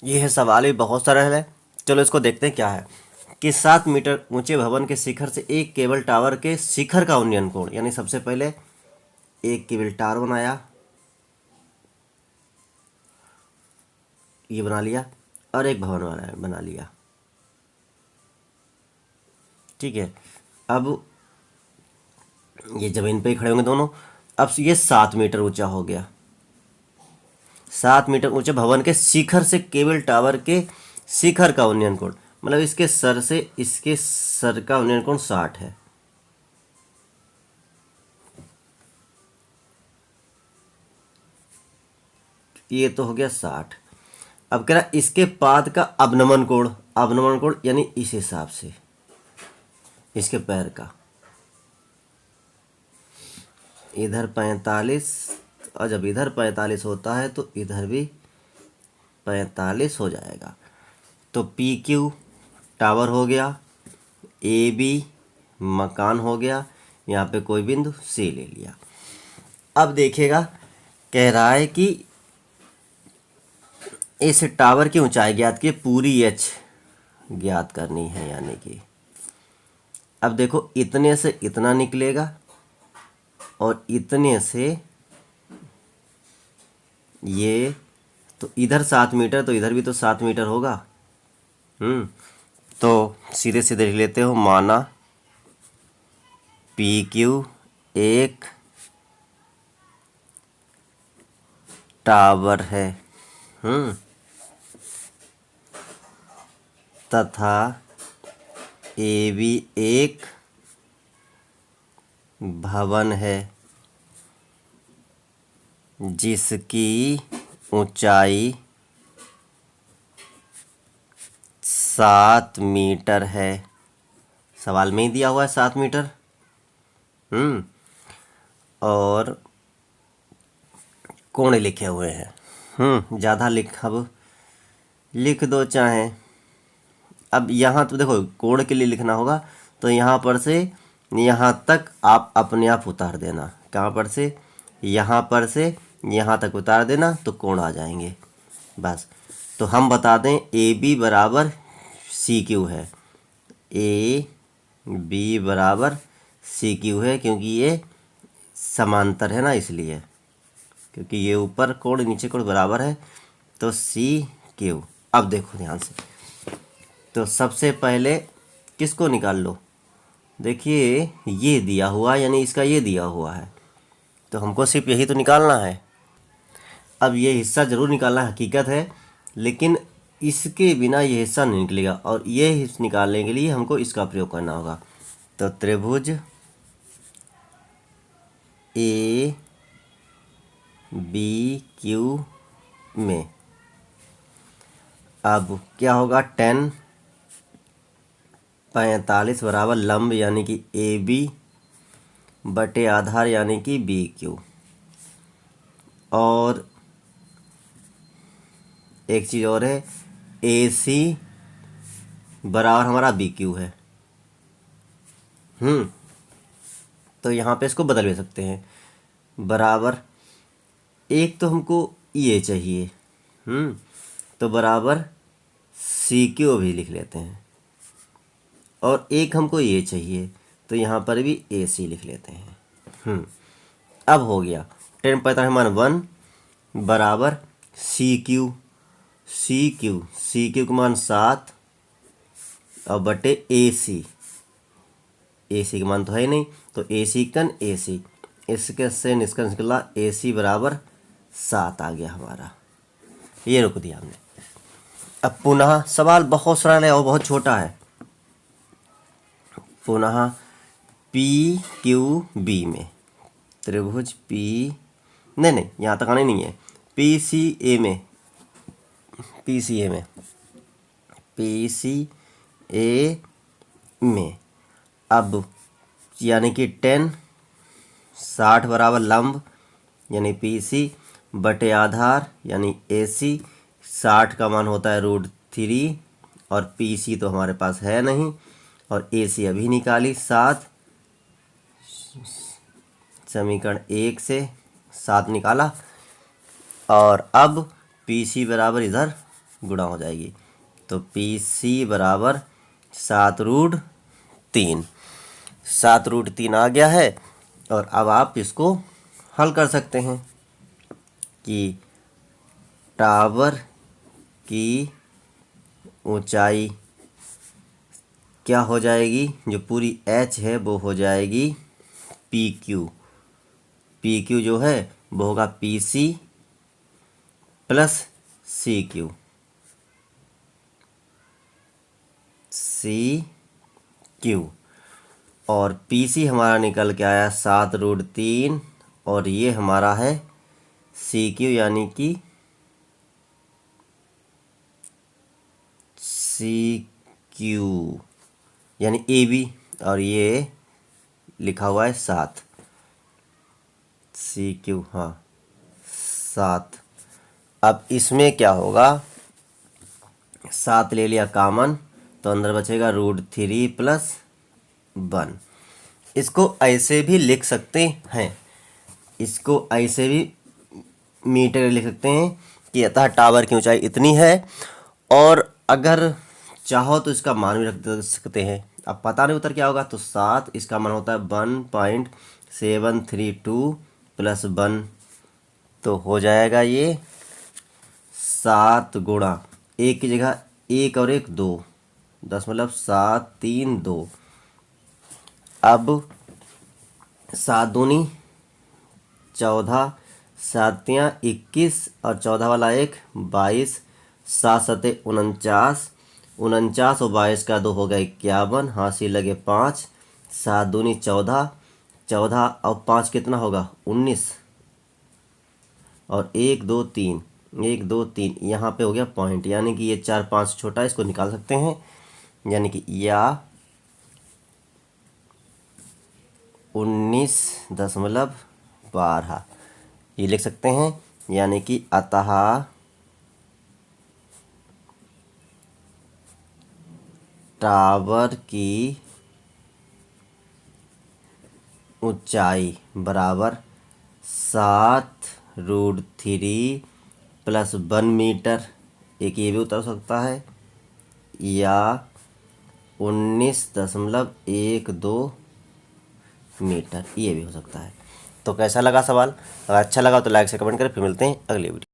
ये है सवाल भी बहुत सरल है। चलो इसको देखते हैं क्या है कि 7 मीटर ऊंचे भवन के शिखर से एक केबल टावर के शिखर का उन्नयन कोण, यानी सबसे पहले एक केबल टावर बनाया, ये बना लिया, और एक भवन बना लिया। ठीक है, अब ये जमीन पे ही खड़े होंगे दोनों। अब ये 7 मीटर ऊंचा हो गया। 7 मीटर ऊंचे भवन के शिखर से केबल टावर के शिखर का उन्नयन कोण, मतलब इसके सर से इसके सर का उन्नयन कोण 60 है। ये तो हो गया 60। अब कह रहा इसके पाद का अवनमन कोण, अवनमन कोण यानी इस हिसाब से इसके पैर का, इधर 45, और जब इधर 45 होता है तो इधर भी 45 हो जाएगा। तो पी क्यू टावर हो गया, ए बी मकान हो गया, यहाँ पे कोई बिंदु सी ले लिया। अब देखेगा, कह रहा है कि इस टावर की ऊंचाई ज्ञात की पूरी एच ज्ञात करनी है, यानी कि अब देखो इतने से इतना निकलेगा और इतने से ये, तो इधर 7 मीटर तो इधर भी तो 7 मीटर होगा। तो सीधे सीधे लिख लेते हो, माना पी क्यू एक टावर है तथा ए बी एक भवन है जिसकी ऊंचाई 7 मीटर है। सवाल में ही दिया हुआ है 7 मीटर। और कोण लिखे हुए हैं। ज़्यादा अब लिख दो चाहे। अब यहाँ तो देखो कोण के लिए लिखना होगा, तो यहाँ पर से यहाँ तक आप अपने आप उतार देना। कहाँ पर से? यहाँ पर से यहाँ तक उतार देना तो कोण आ जाएंगे बस। तो हम बता दें ए बी बराबर सी क्यू है, ए बी बराबर सी क्यू है, क्योंकि ये समांतर है ना, इसलिए, क्योंकि ये ऊपर कोण नीचे कोण बराबर है, तो सी क्यू। अब देखो ध्यान से, तो सबसे पहले किसको निकाल लो? देखिए ये दिया हुआ, यानी इसका ये दिया हुआ है, तो हमको सिर्फ यही तो निकालना है। अब ये हिस्सा ज़रूर निकालना हकीकत है, लेकिन इसके बिना ये हिस्सा नहीं निकलेगा, और ये हिस्सा निकालने के लिए हमको इसका प्रयोग करना होगा। तो त्रिभुज ए बी क्यू में अब क्या होगा? 10 45 बराबर लंब यानी कि ए बी बटे आधार यानी कि बी क्यू। और एक चीज़ और है, ए सी बराबर हमारा बी क्यू है। तो यहाँ पे इसको बदल भी सकते हैं, बराबर एक तो हमको ये चाहिए, तो बराबर सी क्यू भी लिख लेते हैं, और एक हमको ये चाहिए, तो यहाँ पर भी ए सी लिख लेते हैं। अब हो गया 10 मान 1 बराबर C Q, C Q, C Q का मान 7 और बटे ए सी, ए सी का मान तो है ही नहीं, तो ए सी कन ए सी, इसके से निष्कर्ष निकला ए सी बराबर 7 आ गया हमारा। ये रोक दिया हमने। अब पुनः सवाल बहुत सरल है और बहुत छोटा है। पुनः पी क्यू बी में त्रिभुज पी, नहीं यहाँ तक आने नहीं है, पी सी ए में, पी सी ए में, पी सी ए में अब यानी कि 60 बराबर लंब यानी पी सी बटे आधार यानी ए सी। 60 का मान होता है √3, और पी सी तो हमारे पास है नहीं, और ए सी अभी निकाली 7, समीकरण 1 से 7 निकाला। और अब पी सी बराबर इधर गुणा हो जाएगी। तो PC बराबर 7√3। 7√3 आ गया है। और अब आप इसको हल कर सकते हैं कि टावर की ऊंचाई क्या हो जाएगी, जो पूरी H है वो हो जाएगी PQ। PQ जो है वो होगा PC प्लस CQ। CQ और PC हमारा निकल के आया 7√3 और ये हमारा है CQ यानी कि CQ यानी AB और ये लिखा हुआ है 7। CQ हाँ 7। अब इसमें क्या होगा, 7 ले लिया कॉमन तो अंदर बचेगा √3 प्लस 1। इसको ऐसे भी लिख सकते हैं, इसको ऐसे भी मीटर लिख सकते हैं कि अतः टावर की ऊंचाई इतनी है। और अगर चाहो तो इसका मान भी रख सकते हैं। अब पता नहीं उत्तर क्या होगा, तो 7 इसका मान होता है 1.732 प्लस 1, तो हो जाएगा ये 7 गुणा, एक की जगह एक और एक 2, 10 मतलब 7 3 2। अब 7 दूनी 14, 7 तियाँ 21 और 14 वाला एक 22, 7 सते 49, 49 और 22 का 2 हो गया 51, हासिल लगे 5, 7 दूनी 14, 14 और 5 कितना होगा 19 और 1 2 3, 1 2 3 यहाँ पे हो गया पॉइंट, यानी कि ये 4 5 छोटा, इसको निकाल सकते हैं। यानी कि या 19.12 ये लिख सकते हैं। यानी कि अतः टावर की ऊंचाई बराबर 7√3 प्लस 1 मीटर, एक ये भी उतर सकता है, या 19.12 मीटर ये भी हो सकता है। तो कैसा लगा सवाल? अगर अच्छा लगा तो लाइक से कमेंट करें। फिर मिलते हैं अगले वीडियो।